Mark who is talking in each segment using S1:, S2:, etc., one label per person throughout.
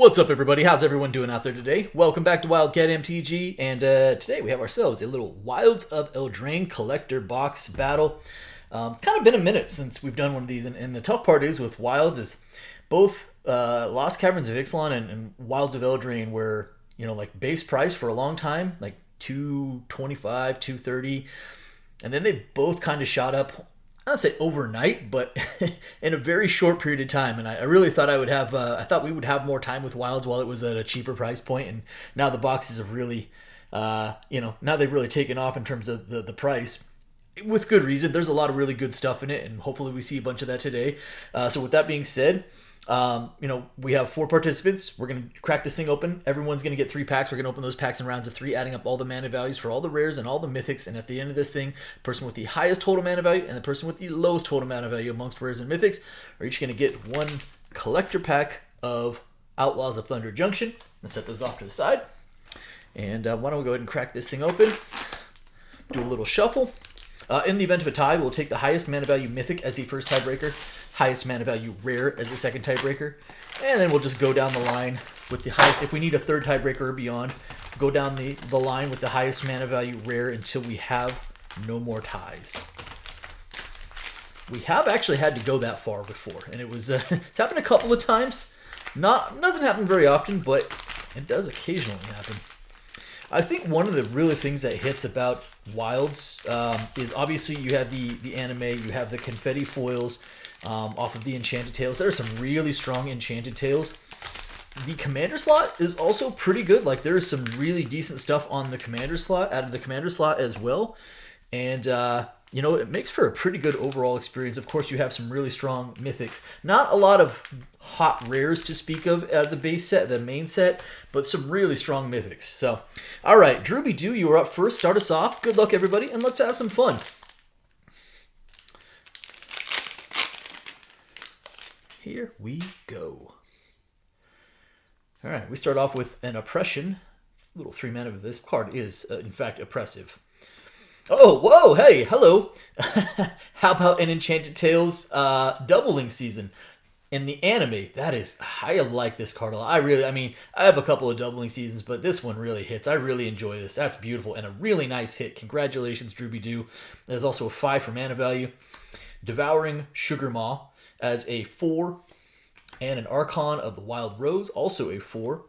S1: What's up, everybody? How's everyone doing out there today? Welcome back to Wildcat MTG, and today we have ourselves a little Wilds of Eldraine Collector box battle. Kind of been a minute since we've done one of these, and the tough part is with Wilds is both Lost Caverns of Ixalan and Wilds of Eldraine were, like base price for a long time, like 225, 230, and then they both kind of shot up. I don't say overnight, but in a very short period of time. And I really thought I thought we would have more time with Wilds while it was at a cheaper price point. And now the boxes have really, now they've really taken off in terms of the price. With good reason. There's a lot of really good stuff in it, and hopefully we see a bunch of that today. So with that being said, we have 4 participants. We're going to crack this thing open. Everyone's going to get 3 packs. We're going to open those packs in rounds of 3, adding up all the mana values for all the rares and all the mythics. And at the end of this thing, the person with the highest total mana value and the person with the lowest total mana value amongst rares and mythics are each going to get 1 collector pack of Outlaws of Thunder Junction. Let's set those off to the side. And why don't we go ahead and crack this thing open. Do a little shuffle. In the event of a tie, we'll take the highest mana value mythic as the first tiebreaker, highest mana value rare as the second tiebreaker, and then we'll just go down the line with the highest. If we need a third tiebreaker or beyond, go down the line with the highest mana value rare until we have no more ties. We have actually had to go that far before, and it's happened a couple of times. Doesn't happen very often, but it does occasionally happen. I think one of the really things that hits about Wilds is obviously you have the anime, you have the confetti foils off of the Enchanted Tales. There are some really strong Enchanted Tales. The Commander slot is also pretty good. Like, there is some really decent stuff on the Commander slot, out of the Commander slot as well. And, it makes for a pretty good overall experience. Of course, you have some really strong mythics. Not a lot of hot rares to speak of out of the base set, the main set, but some really strong mythics. So, all right, Drooby Doo, you are up first. Start us off. Good luck, everybody, and let's have some fun. Here we go. All right, we start off with an Oppression. Little 3 mana of this card is, in fact, oppressive. Oh, whoa, hey, hello. How about an Enchanted Tales doubling season in the anime? I like this card a lot. I have a couple of doubling seasons, but this one really hits. I really enjoy this. That's beautiful and a really nice hit. Congratulations, Drooby Doo. There's also a 5 for mana value. Devouring Sugar Maw as a 4, and an Archon of the Wild Rose, also a 4.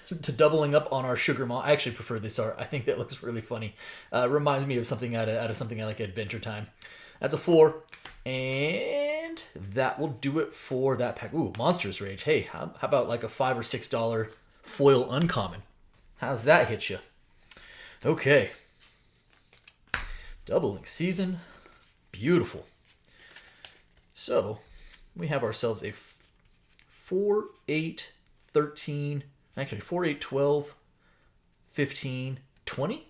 S1: To doubling up on our Sugar Maw. I actually prefer this art. I think that looks really funny. Reminds me of something out of something like Adventure Time. That's a 4. And that will do it for that pack. Ooh, Monstrous Rage. Hey, how about like a $5 or $6 foil uncommon? How's that hit you? Okay. Doubling season. Beautiful. So, we have ourselves a 4, 8, 13... Actually, 4, 8, 12, 15, 20?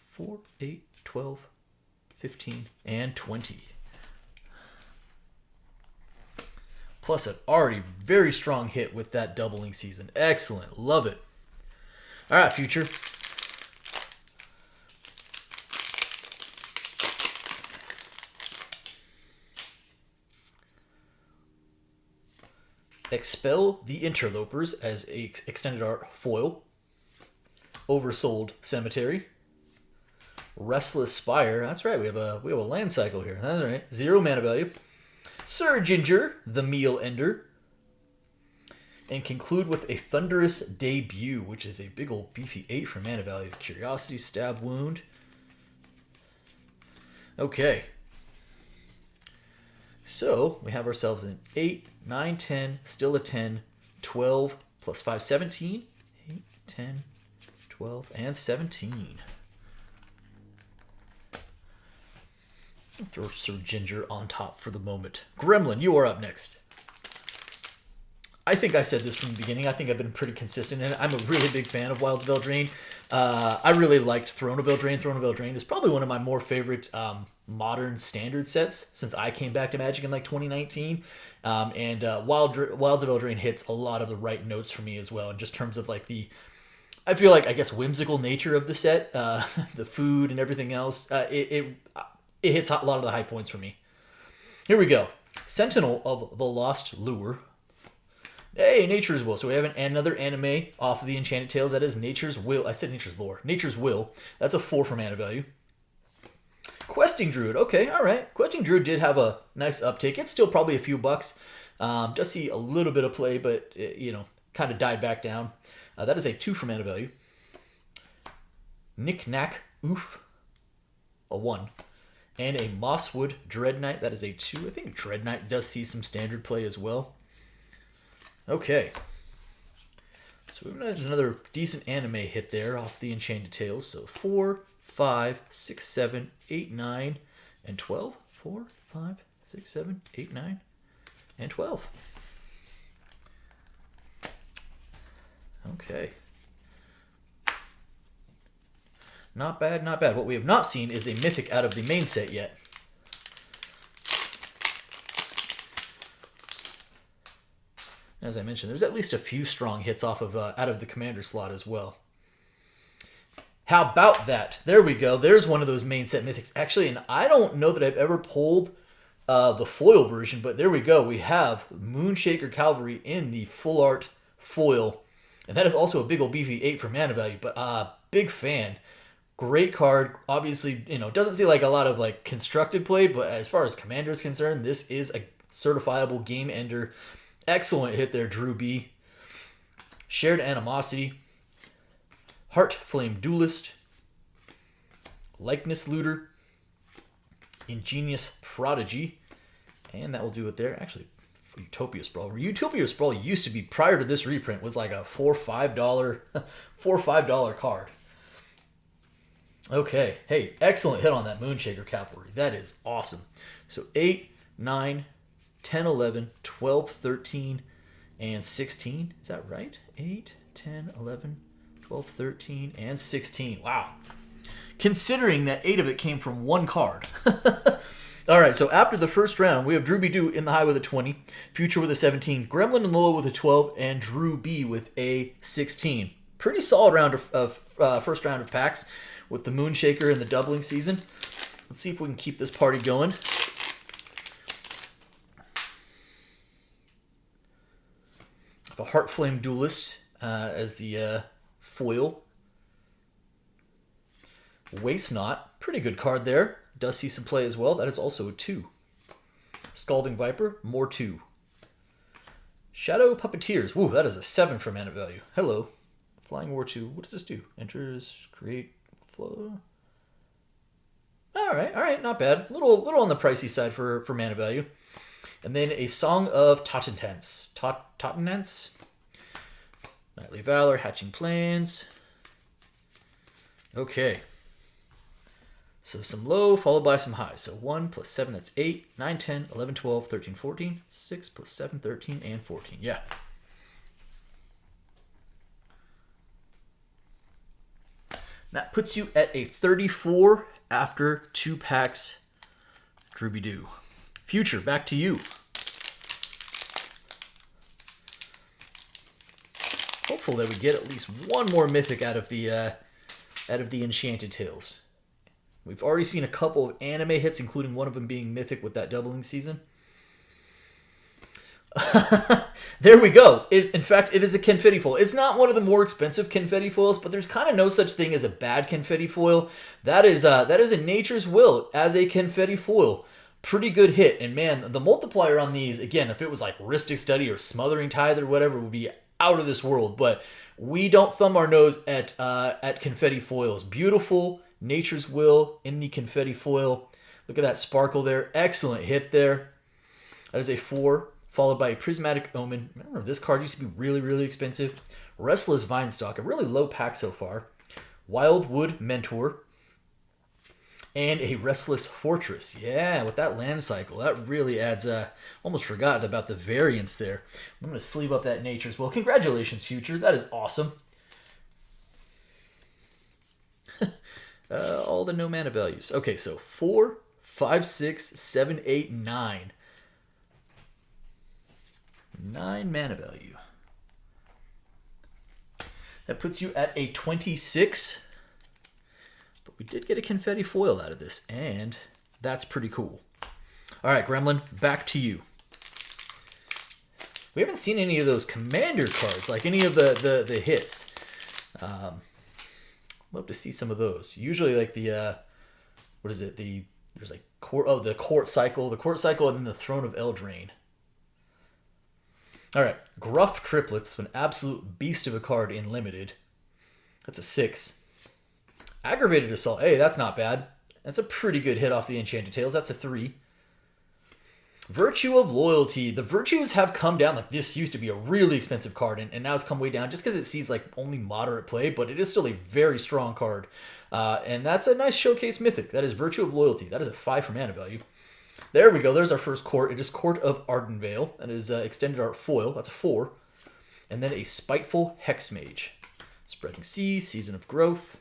S1: 4, 8, 12, 15, and 20. Plus an already very strong hit with that doubling season. Excellent. Love it. All right, future. Expel the Interlopers as a extended art foil. Oversold Cemetery. Restless Spire. That's right. We have a land cycle here. That's right. 0 mana value. Sir Ginger, the Meal Ender. And conclude with a Thunderous Debut, which is a big old beefy 8 for mana value. Curiosity, Stab Wound. Okay. So, we have ourselves an 8, 9, 10, still a 10, 12, plus 5, 17, 8, 10, 12, and 17. I'll throw Sir Ginger on top for the moment. Gremlin, you are up next. I think I said this from the beginning. I think I've been pretty consistent, and I'm a really big fan of Wilds of Eldraine. I really liked Throne of Eldraine. Throne of Eldraine is probably one of my more favorite modern standard sets since I came back to Magic in like 2019. Wilds of Eldraine hits a lot of the right notes for me as well, in just terms of like I feel like, I guess, whimsical nature of the set, the food and everything else. It hits a lot of the high points for me. Here we go. Sentinel of the Lost Lure. Hey, Nature's Will. So we have another anime off of the Enchanted Tales. That is Nature's Will. I said Nature's Lore. Nature's Will. That's a 4 for mana value. Questing Druid. Okay, all right. Questing Druid did have a nice uptake. It's still probably a few bucks. Does see a little bit of play, but it, kind of died back down. That is a 2 for mana value. Knick Knack Oof. A 1. And a Mosswood Dread Knight. That is a 2. I think Dread Knight does see some standard play as well. Okay. So we've got another decent anime hit there off the Enchanted Tales. So 4, 5, 6, 7, 8, 9, and 12. 4, 5, 6, 7, 8, 9, and 12. Okay. Not bad, not bad. What we have not seen is a mythic out of the main set yet. As I mentioned, there's at least a few strong hits off of out of the commander slot as well. How about that? There we go. There's one of those main set mythics. Actually, and I don't know that I've ever pulled the foil version, but there we go. We have Moonshaker Cavalry in the full art foil. And that is also a big old beefy 8 for mana value, but big fan. Great card. Obviously, doesn't see like a lot of like constructed play, but as far as commander is concerned, this is a certifiable game ender. Excellent hit there, Drew B. Shared Animosity. Heart Flame Duelist. Likeness Looter. Ingenious Prodigy. And that will do it there. Actually, Utopia Sprawl. Utopia Sprawl used to be, prior to this reprint, was like a $4-5 card. Okay. Hey, excellent hit on that Moonshaker Cavalry. That is awesome. So 8, 9, 10, 11, 12, 13, and 16. Is that right? 8, 10, 11, 12, 13, and 16. Wow. Considering that 8 of it came from one card. All right, so after the first round, we have Drew B. Do in the high with a 20, Future with a 17, Gremlin and Lola with a 12, and Drew B. with a 16. Pretty solid round of first round of packs with the Moonshaker and the doubling season. Let's see if we can keep this party going. A Heartflame Duelist as the foil. Waste Not, pretty good card there. Does see some play as well. That is also a 2. Scalding Viper, more 2. Shadow Puppeteers. Woo, that is a 7 for mana value. Hello. Flying War 2. What does this do? Enters, create, flow. All right, not bad. Little on the pricey side for mana value. And then a Song of Tottenance. Tottenance. Knightly Valor, Hatching Plans. Okay. So some low followed by some high. So 1 plus 7, that's 8, 9, 10, 11, 12, 13, 14. 6 plus 7, 13, and 14. Yeah. That puts you at a 34 after 2 packs. Drooby Doo. Future, back to you. Hopeful that we get at least one more mythic out of the Enchanted Tales. We've already seen a couple of anime hits, including one of them being mythic with that doubling season. There we go. In fact, it is a confetti foil. It's not one of the more expensive confetti foils, but there's kind of no such thing as a bad confetti foil. That is a Nature's Will as a confetti foil. Pretty good hit. And man, the multiplier on these, again, if it was like Ristic Study or Smothering Tithe or whatever, would be out of this world. But we don't thumb our nose at confetti foils. Beautiful Nature's Will in the confetti foil. Look at that sparkle there. Excellent hit there. That is a 4, followed by a Prismatic Omen. Remember, this card used to be really, really expensive. Restless Vinestock, a really low pack so far. Wildwood Mentor. And a Restless Fortress. Yeah, with that land cycle, that really adds... almost forgot about the variance there. I'm going to sleeve up that Nature's Will. Congratulations, Future. That is awesome. All the no mana values. Okay, so 4, 5, 6, 7, 8, 9. 9 mana value. That puts you at a 26. But we did get a confetti foil out of this, and that's pretty cool. All right, Gremlin, back to you. We haven't seen any of those commander cards, like any of the hits. Love to see some of those. Usually like the, what is it? There's like the court cycle, and then the Throne of Eldraine. All right, Gruff Triplets, an absolute beast of a card in limited. That's a 6. Aggravated Assault, hey, that's not bad. That's a pretty good hit off the Enchanted Tales. That's a 3. Virtue of Loyalty. The Virtues have come down. Like, this used to be a really expensive card, and now it's come way down just because it sees like only moderate play, but it is still a very strong card. And that's a nice showcase mythic. That is Virtue of Loyalty. That is a 5 for mana value. There we go. There's our first court. It is Court of Ardenvale. That is extended art foil. That's a 4. And then a Spiteful Hexmage. Spreading Seas, Season of Growth.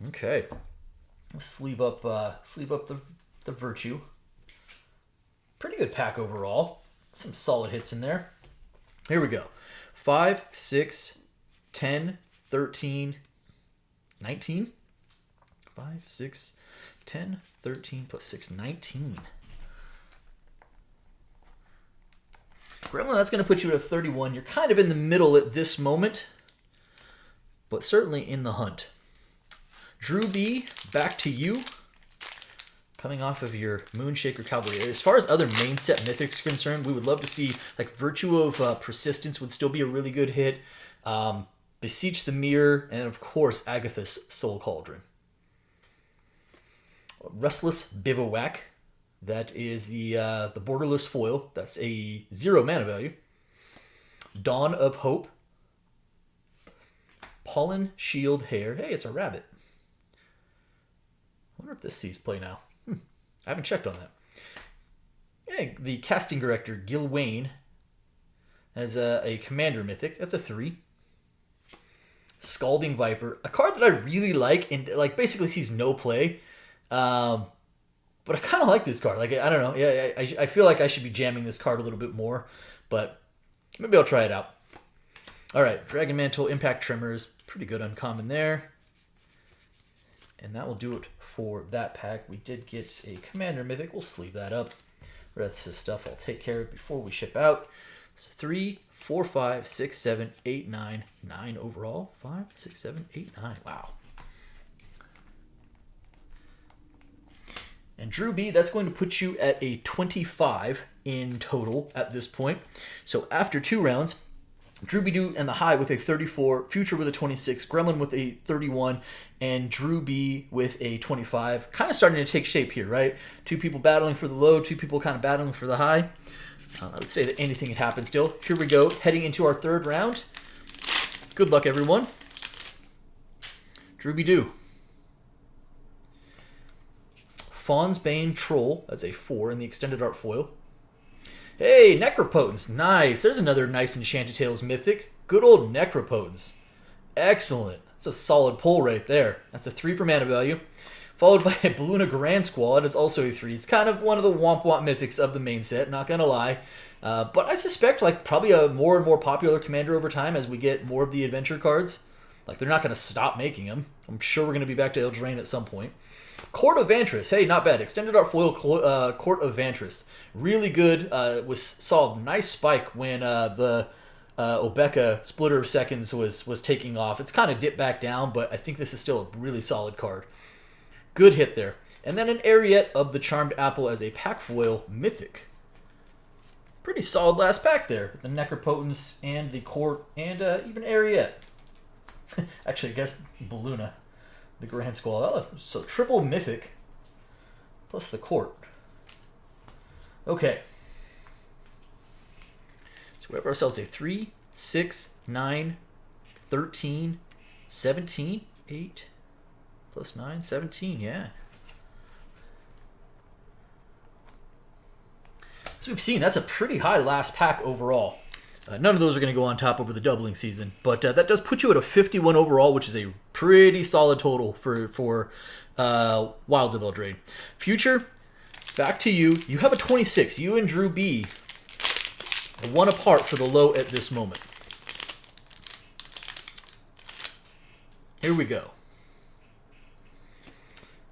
S1: Okay. Let's sleeve up the Virtue. Pretty good pack overall. Some solid hits in there. Here we go. 5, 6, 10, 13, 19. 5, 6, 10, 13 plus 6, 19. Gremlin, that's going to put you at a 31. You're kind of in the middle at this moment, but certainly in the hunt. Drew B, back to you. Coming off of your Moonshaker Cavalry. As far as other main set mythics are concerned, we would love to see, like, Virtue of Persistence would still be a really good hit. Beseech the Mirror, and of course, Agatha's Soul Cauldron. Restless Bivouac. That is the borderless foil. That's a 0 mana value. Dawn of Hope. Pollen Shield Hair. Hey, it's a rabbit. I wonder if this sees play now. I haven't checked on that. Yeah, the Casting Director, Gilwain, as a commander mythic. That's a 3. Scalding Viper. A card that I really like and like basically sees no play. But I kind of like this card. Like, I don't know. Yeah, I feel like I should be jamming this card a little bit more, but maybe I'll try it out. All right, Dragon Mantle, Impact Tremors, pretty good uncommon there. And that will do it for that pack. We did get a Commander Mythic. We'll sleeve that up. The rest of the stuff I'll take care of before we ship out. So 3, 4, 5, 6, 7, 8, 9. 9 overall. 5, 6, 7, 8, 9. Wow. And Drew B, that's going to put you at a 25 in total at this point. So after 2 rounds, Drew B and the high with a 34, Future with a 26, Gremlin with a 31, and Drew B with a 25. Kind of starting to take shape here, right? 2 people battling for the low, 2 people kind of battling for the high. I would say that anything can happen still. Here we go, heading into our 3rd round. Good luck, everyone. Drew B do. Fawn's Bane Troll, that's a 4 in the extended art foil. Hey, Necropotence, nice. There's another nice Enchanted Tales mythic. Good old Necropotence. Excellent. That's a solid pull right there. That's a 3 for mana value. Followed by a Baluna Grand Squall. That is also a 3. It's kind of one of the womp womp mythics of the main set, not gonna lie. But I suspect like probably a more and more popular commander over time as we get more of the adventure cards. Like they're not gonna stop making them. I'm sure we're gonna be back to Eldraine at some point. Court of Vantress, hey, not bad. Extended art foil Court of Vantress. Really good. Saw a nice spike when the Obeka Splitter of Seconds was taking off. It's kind of dipped back down, but I think this is still a really solid card. Good hit there. And then an Ariette of the Charmed Apple as a pack foil mythic. Pretty solid last pack there. The Necropotence and the Court and even Ariette. Actually, I guess Baluna. The Grand Squall. Oh, so triple mythic plus the Court. Okay. So we have ourselves a 3, 6, 9, 13, 17, 8 plus 9, 17, yeah. So we've seen that's a pretty high last pack overall. None of those are going to go on top over the doubling season, but that does put you at a 51 overall, which is a pretty solid total for Wilds of Eldraine. Future, back to you. You have a 26. You and Drew B are 1 apart for the low at this moment. Here we go.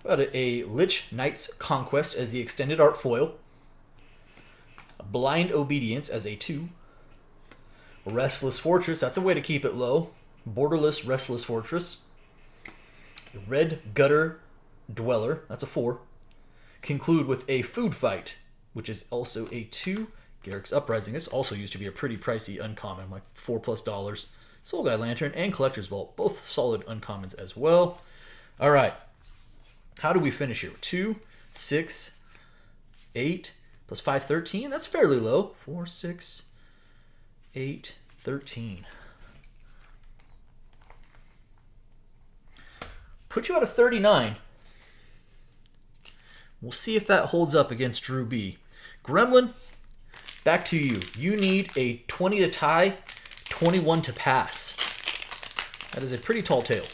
S1: Got a Lich Knight's Conquest as the extended art foil. Blind Obedience as a 2. Restless Fortress, that's a way to keep it low. Borderless Restless Fortress. Red Gutter Dweller, that's a 4. Conclude with a Food Fight, which is also a 2. Garrick's Uprising, this also used to be a pretty pricey uncommon, like $4+. Soul Guide Lantern and Collector's Vault, both solid uncommons as well. All right, how do we finish here? 2, 6, 8, plus 5, 13. That's fairly low. 4, 6, 8, 13. Put you at a 39. We'll see if that holds up against Drew B. Gremlin, back to you. You need a 20 to tie, 21 to pass. That is a pretty tall tale.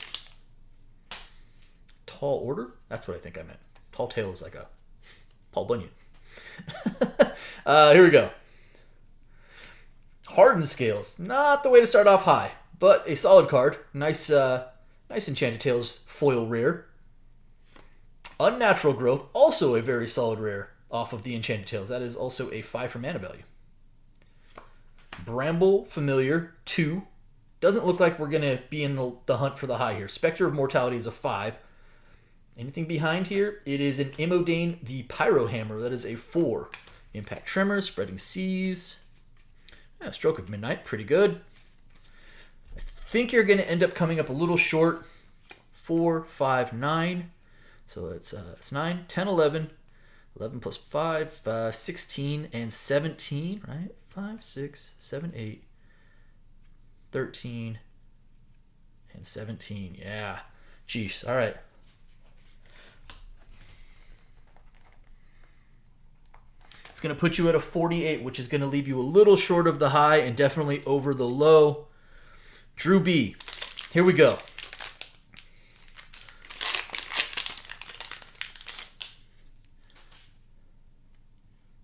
S1: Tall order? That's what I think I meant. Tall tale is like a Paul Bunyan. Here we go. Hardened Scales. Not the way to start off high, but a solid card. Nice Enchanted Tales foil rare. Unnatural Growth, also a very solid rare off of the Enchanted Tales. That is also a 5 for mana value. Bramble Familiar, 2. Doesn't look like we're going to be in the hunt for the high here. Spectre of Mortality is a 5. Anything behind here? It is an Imodane the Pyro Hammer. That is a 4. Impact Tremors, Spreading Seas. Yeah, Stroke of Midnight, pretty good. I think you're going to end up coming up a little short. 4, 5, 9. So it's 9, 10, 11. 11 plus 5, 16, and 17, right? 5, 6, 7, 8, 13, and 17. Yeah. Jeez. All right. It's going to put you at a 48, which is going to leave you a little short of the high and definitely over the low. Drew B. Here we go.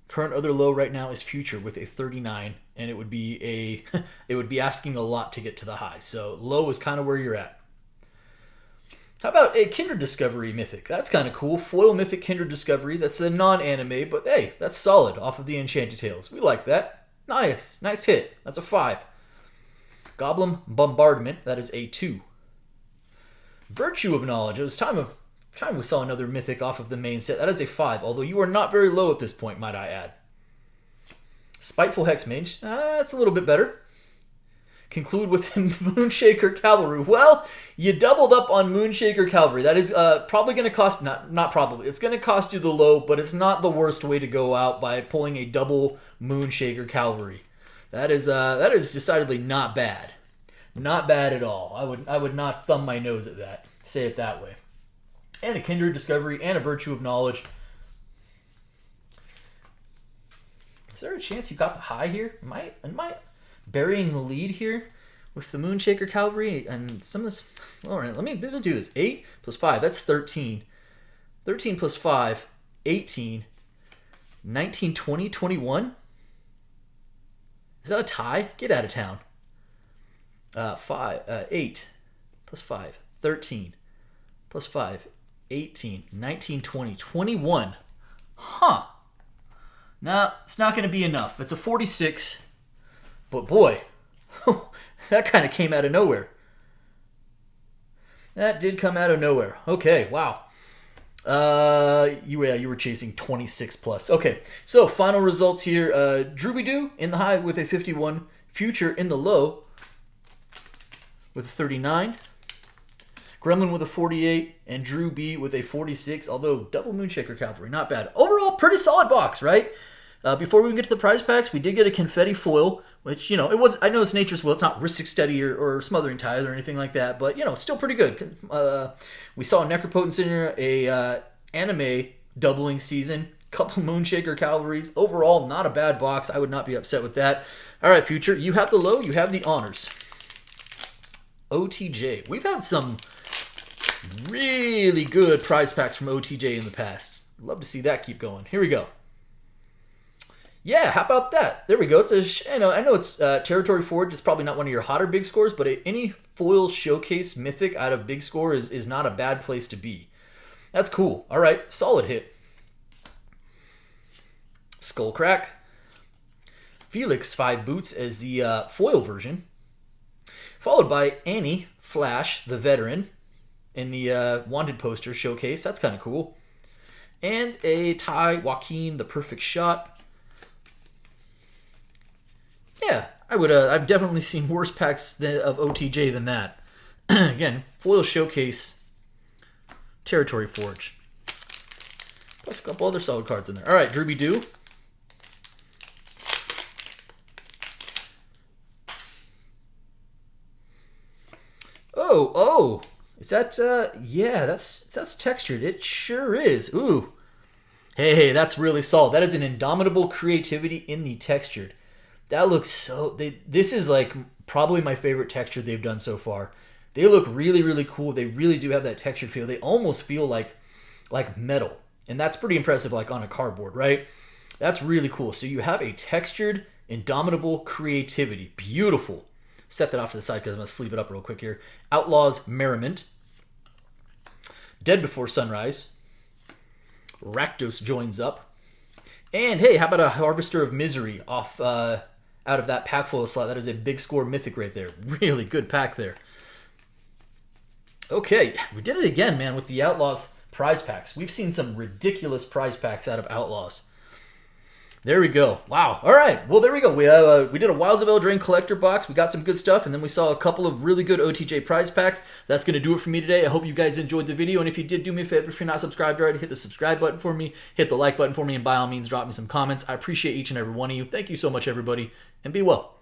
S1: Current other low right now is Future with a 39, and it would be asking a lot to get to the high. So low is kind of where you're at. How about a Kindred Discovery Mythic? That's kind of cool. Foil Mythic Kindred Discovery. That's a non-anime, but hey, that's solid off of the Enchanted Tales. We like that. Nice. Nice hit. That's a 5. Goblin Bombardment. That is a 2. Virtue of Knowledge. It was time we saw another Mythic off of the main set. That is a 5, although you are not very low at this point, might I add. Spiteful Hexmage. That's a little bit better. Conclude with Moonshaker Cavalry. Well, you doubled up on Moonshaker Cavalry. That is probably going to cost, not probably, it's going to cost you the low, but it's not the worst way to go out by pulling a double Moonshaker Cavalry. That is decidedly not bad. Not bad at all. I would not thumb my nose at that. Say it that way. And a Kindred Discovery and a Virtue of Knowledge. Is there a chance you got the high here? Am I burying the lead here with the Moonshaker Cavalry and some of this? All right, let me do this. 8 plus 5, that's 13. 13 plus 5, 18. 19, 20, 21. Is that a tie? Get out of town. 8 plus 5, 13 plus 5, 18, 19, 20, 21. Huh. Nah, it's not going to be enough. It's a 46. But boy, that kind of came out of nowhere. That did come out of nowhere. Okay, wow. You were chasing 26 plus. Okay, so final results here. Drooby-Doo in the high with a 51. Future in the low with a 39. Gremlin with a 48, and Drew B with a 46, although double Moonshaker Cavalry, not bad. Overall, pretty solid box, right? Before we even get to the prize packs, we did get a Confetti Foil, which, it was, I know it's Nature's Will, it's not Ristic Steady or Smothering Tithe or anything like that, but, it's still pretty good. We saw a Necropotence in here, a anime doubling season, couple Moonshaker Cavalries. Overall, not a bad box. I would not be upset with that. All right, Future, you have the low, you have the honors. OTJ. We've had some really good prize packs from OTJ in the past. Love to see that keep going. Here we go. Yeah, how about that? There we go. It's I know it's Territory Forge is probably not one of your hotter big scores, but any foil showcase mythic out of big score is not a bad place to be. That's cool. All right, solid hit. Skullcrack, Felix 5 boots as the foil version, followed by Annie Flash, the veteran, in the Wanted poster showcase. That's kind of cool. And a Ty Joaquin, the perfect shot. Yeah, I've definitely seen worse packs of OTJ than that. Again, foil showcase, Territory Forge. Plus a couple other solid cards in there. All right, Derby Doo. Oh, is that, yeah, that's textured. It sure is. Ooh. Hey, that's really solid. That is an indomitable creativity in the textured. That looks so, this is like probably my favorite texture they've done so far. They look really, really cool. They really do have that textured feel. They almost feel like metal. And that's pretty impressive, like on a cardboard, right? That's really cool. So you have a textured, indomitable creativity. Beautiful. Set that off to the side because I'm going to sleeve it up real quick here. Outlaws Merriment. Dead Before Sunrise. Rakdos joins up. And hey, how about a Harvester of Misery off out of that pack full of slot? That is a big score mythic right there. Really good pack there. Okay, we did it again, man, with the Outlaws prize packs. We've seen some ridiculous prize packs out of Outlaws. There we go. Wow. All right. Well, there we go. We did a Wilds of Eldraine Collector box. We got some good stuff, and then we saw a couple of really good OTJ prize packs. That's going to do it for me today. I hope you guys enjoyed the video, and if you did, do me a favor. If you're not subscribed already, hit the subscribe button for me, hit the like button for me, and by all means, drop me some comments. I appreciate each and every one of you. Thank you so much, everybody, and be well.